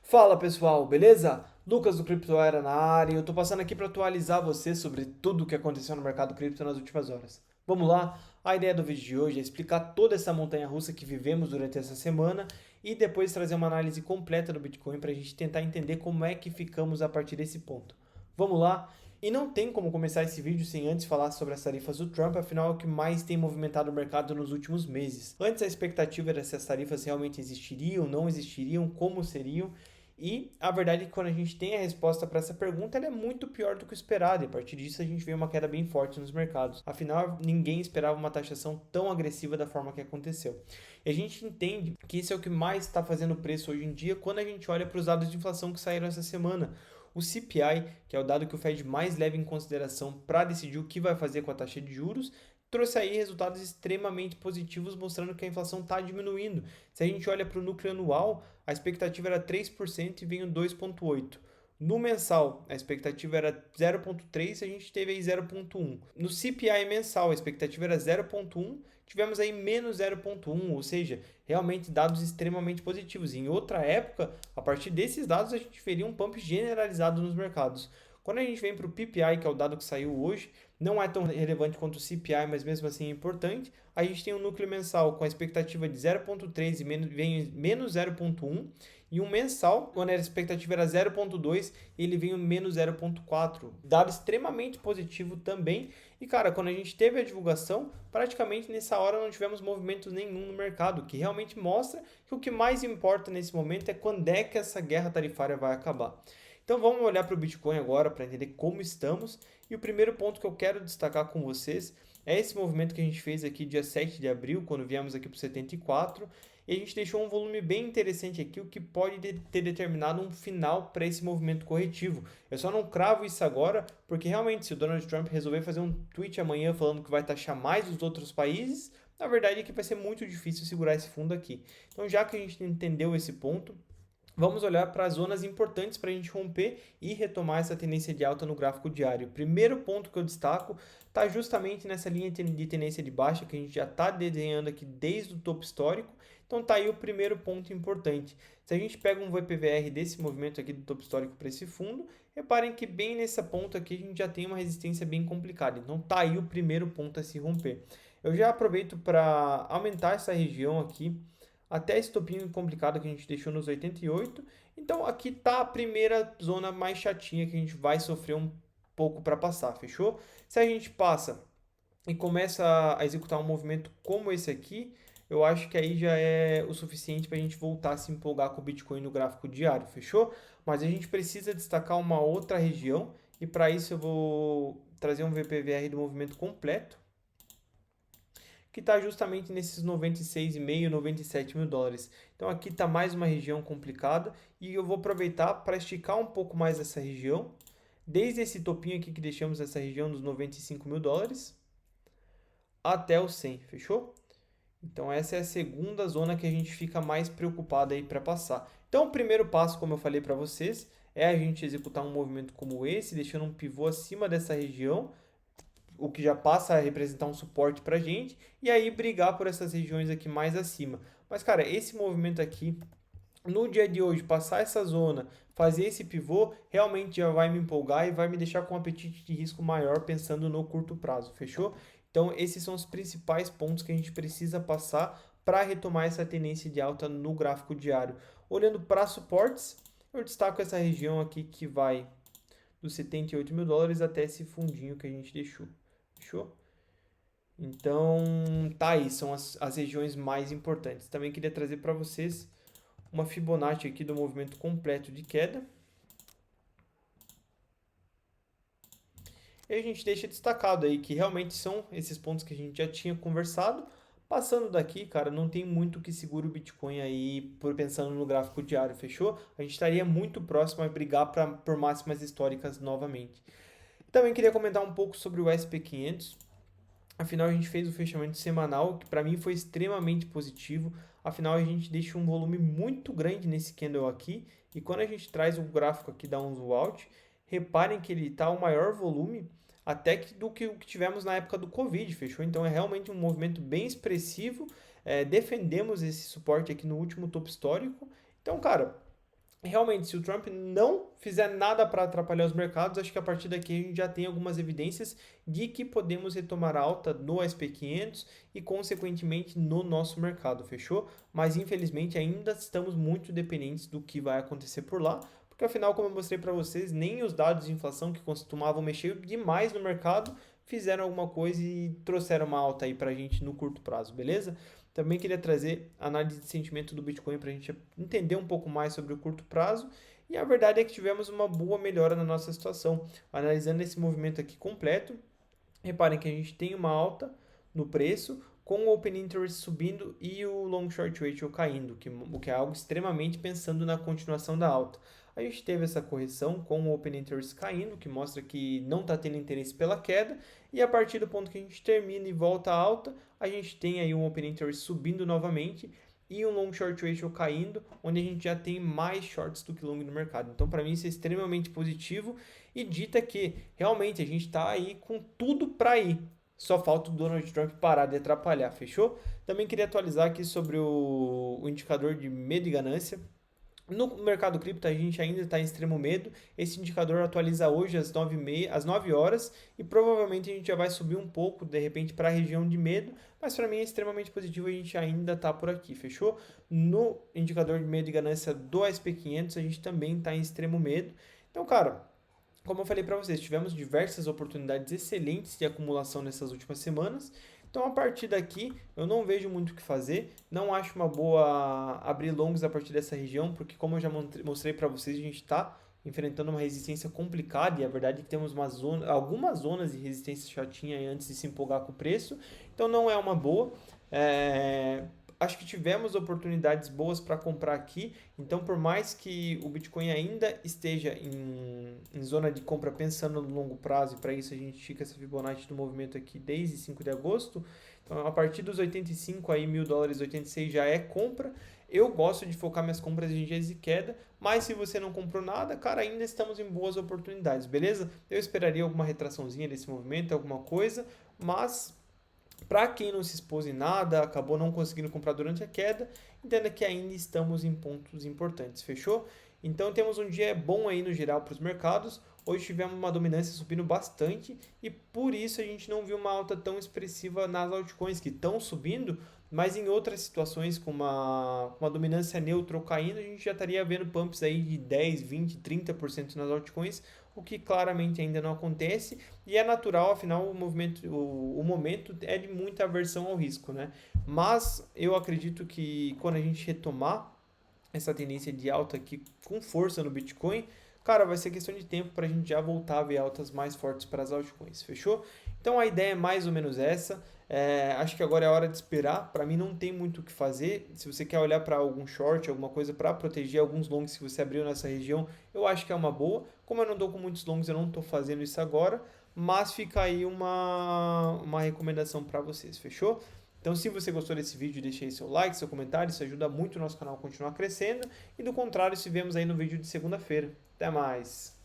Fala pessoal, beleza? Lucas do Crypto Era na área e eu tô passando aqui para atualizar você sobre tudo o que aconteceu no mercado cripto nas últimas horas. Vamos lá? A ideia do vídeo de hoje é explicar toda essa montanha-russa que vivemos durante essa semana e depois trazer uma análise completa do Bitcoin para a gente tentar entender como é que ficamos a partir desse ponto. Vamos lá? E não tem como começar esse vídeo sem antes falar sobre as tarifas do Trump, afinal é o que mais tem movimentado o mercado nos últimos meses. Antes a expectativa era se as tarifas realmente existiriam, não existiriam, como seriam. E a verdade é que quando a gente tem a resposta para essa pergunta, ela é muito pior do que o esperado. E a partir disso, a gente vê uma queda bem forte nos mercados. Afinal, ninguém esperava uma taxação tão agressiva da forma que aconteceu. E a gente entende que isso é o que mais está fazendo preço hoje em dia quando a gente olha para os dados de inflação que saíram essa semana. O CPI, que é o dado que o Fed mais leva em consideração para decidir o que vai fazer com a taxa de juros, trouxe aí resultados extremamente positivos, mostrando que a inflação está diminuindo. Se a gente olha para o núcleo anual, a expectativa era 3% e veio 2,8%. No mensal, a expectativa era 0,3%, a gente teve aí 0,1%. No CPI mensal, a expectativa era 0,1%, tivemos aí menos 0,1%, ou seja, realmente dados extremamente positivos. Em outra época, a partir desses dados, a gente veria um pump generalizado nos mercados. Quando a gente vem para o PPI, que é o dado que saiu hoje, não é tão relevante quanto o CPI, mas mesmo assim é importante. A gente tem um núcleo mensal com a expectativa de 0,3 e vem menos 0,1. E um mensal, quando a expectativa era 0,2, ele veio menos 0,4. Dado extremamente positivo também. E cara, quando a gente teve a divulgação, praticamente nessa hora não tivemos movimento nenhum no mercado, que realmente mostra que o que mais importa nesse momento é quando é que essa guerra tarifária vai acabar. Então vamos olhar para o Bitcoin agora para entender como estamos. E o primeiro ponto que eu quero destacar com vocês é esse movimento que a gente fez aqui dia 7 de abril, quando viemos aqui para o 74. E a gente deixou um volume bem interessante aqui, o que pode ter determinado um final para esse movimento corretivo. Eu só não cravo isso agora, porque realmente se o Donald Trump resolver fazer um tweet amanhã falando que vai taxar mais os outros países, na verdade é que vai ser muito difícil segurar esse fundo aqui. Então já que a gente entendeu esse ponto, vamos olhar para as zonas importantes para a gente romper e retomar essa tendência de alta no gráfico diário. O primeiro ponto que eu destaco está justamente nessa linha de tendência de baixa que a gente já está desenhando aqui desde o topo histórico. Então está aí o primeiro ponto importante. Se a gente pega um VPVR desse movimento aqui do topo histórico para esse fundo, reparem que bem nessa ponta aqui a gente já tem uma resistência bem complicada. Então está aí o primeiro ponto a se romper. Eu já aproveito para aumentar essa região aqui até esse topinho complicado que a gente deixou nos 88. Então aqui tá a primeira zona mais chatinha que a gente vai sofrer um pouco para passar, fechou? Se a gente passa e começa a executar um movimento como esse aqui, eu acho que aí já é o suficiente para a gente voltar a se empolgar com o Bitcoin no gráfico diário, fechou? Mas a gente precisa destacar uma outra região e para isso eu vou trazer um VPVR do movimento completo que está justamente nesses 96,5, 97 mil dólares. Então aqui está mais uma região complicada e eu vou aproveitar para esticar um pouco mais essa região, desde esse topinho aqui que deixamos essa região dos 95 mil dólares até o 100, fechou? Então essa é a segunda zona que a gente fica mais preocupado aí para passar. Então o primeiro passo, como eu falei para vocês, é a gente executar um movimento como esse, deixando um pivô acima dessa região, o que já passa a representar um suporte para a gente, e aí brigar por essas regiões aqui mais acima. Mas, cara, esse movimento aqui, no dia de hoje, passar essa zona, fazer esse pivô, realmente já vai me empolgar e vai me deixar com um apetite de risco maior pensando no curto prazo, fechou? Então, esses são os principais pontos que a gente precisa passar para retomar essa tendência de alta no gráfico diário. Olhando para suportes, eu destaco essa região aqui que vai dos 78 mil dólares até esse fundinho que a gente deixou. Fechou? Então, tá aí, são as regiões mais importantes. Também queria trazer para vocês uma Fibonacci aqui do movimento completo de queda. E a gente deixa destacado aí que realmente são esses pontos que a gente já tinha conversado. Passando daqui, cara, não tem muito que segura o Bitcoin aí por pensando no gráfico diário, fechou? A gente estaria muito próximo a brigar por máximas históricas novamente. Também queria comentar um pouco sobre o SP500. Afinal, a gente fez o fechamento semanal, que para mim foi extremamente positivo. Afinal, a gente deixa um volume muito grande nesse candle aqui. E quando a gente traz o gráfico aqui da um zoom out, reparem que ele está o maior volume até do que o que tivemos na época do Covid, fechou? Então é realmente um movimento bem expressivo. Defendemos esse suporte aqui no último topo histórico. Então, cara, realmente, se o Trump não fizer nada para atrapalhar os mercados, acho que a partir daqui a gente já tem algumas evidências de que podemos retomar a alta no SP500 e, consequentemente, no nosso mercado, fechou? Mas, infelizmente, ainda estamos muito dependentes do que vai acontecer por lá, porque, afinal, como eu mostrei para vocês, nem os dados de inflação que costumavam mexer demais no mercado fizeram alguma coisa e trouxeram uma alta aí para a gente no curto prazo, beleza? Também queria trazer análise de sentimento do Bitcoin para a gente entender um pouco mais sobre o curto prazo. E a verdade é que tivemos uma boa melhora na nossa situação. Analisando esse movimento aqui completo, reparem que a gente tem uma alta no preço, com o Open Interest subindo e o Long Short Ratio caindo, o que é algo extremamente pensando na continuação da alta. A gente teve essa correção com o Open Interest caindo, que mostra que não está tendo interesse pela queda, e a partir do ponto que a gente termina e volta à alta, a gente tem aí um Open Interest subindo novamente e um Long Short Ratio caindo, onde a gente já tem mais shorts do que long no mercado. Então, para mim, isso é extremamente positivo e dita que realmente a gente está aí com tudo para ir. Só falta o Donald Trump parar de atrapalhar, fechou? Também queria atualizar aqui sobre o indicador de medo e ganância. No mercado cripto, a gente ainda está em extremo medo. Esse indicador atualiza hoje às 9h30, às 9 horas e provavelmente a gente já vai subir um pouco, de repente, para a região de medo, mas para mim é extremamente positivo, a gente ainda está por aqui, fechou? No indicador de medo e ganância do SP500, a gente também está em extremo medo. Então, cara, como eu falei para vocês, tivemos diversas oportunidades excelentes de acumulação nessas últimas semanas. Então, a partir daqui, eu não vejo muito o que fazer. Não acho uma boa abrir longs a partir dessa região, porque, como eu já mostrei para vocês, a gente está enfrentando uma resistência complicada. E a verdade é que temos algumas zonas de resistência chatinha antes de se empolgar com o preço. Então, não é uma boa. Acho que tivemos oportunidades boas para comprar aqui. Então, por mais que o Bitcoin ainda esteja em zona de compra pensando no longo prazo, e para isso a gente estica essa Fibonacci do movimento aqui desde 5 de agosto, então a partir dos 85 aí, $1.000, 86 já é compra. Eu gosto de focar minhas compras em dias de queda, mas se você não comprou nada, cara, ainda estamos em boas oportunidades, beleza? Eu esperaria alguma retraçãozinha desse movimento, alguma coisa, mas para quem não se expôs em nada, acabou não conseguindo comprar durante a queda, entenda que ainda estamos em pontos importantes, fechou? Então temos um dia bom aí no geral para os mercados. Hoje tivemos uma dominância subindo bastante e por isso a gente não viu uma alta tão expressiva nas altcoins que estão subindo, mas em outras situações com uma dominância neutra ou caindo, a gente já estaria vendo pumps aí de 10, 20, 30% nas altcoins, o que claramente ainda não acontece e é natural, afinal o momento é de muita aversão ao risco, né? Mas eu acredito que quando a gente retomar essa tendência de alta aqui com força no Bitcoin, cara, vai ser questão de tempo para a gente já voltar a ver altas mais fortes para as altcoins, fechou? Então a ideia é mais ou menos essa. Acho que agora é a hora de esperar. Para mim não tem muito o que fazer. Se você quer olhar para algum short, alguma coisa para proteger alguns longs que você abriu nessa região, eu acho que é uma boa. Como eu não dou com muitos longs, eu não estou fazendo isso agora. Mas fica aí uma recomendação para vocês, fechou? Então, se você gostou desse vídeo, deixe aí seu like, seu comentário, isso ajuda muito o nosso canal a continuar crescendo. E do contrário, se vemos aí no vídeo de segunda-feira. Até mais!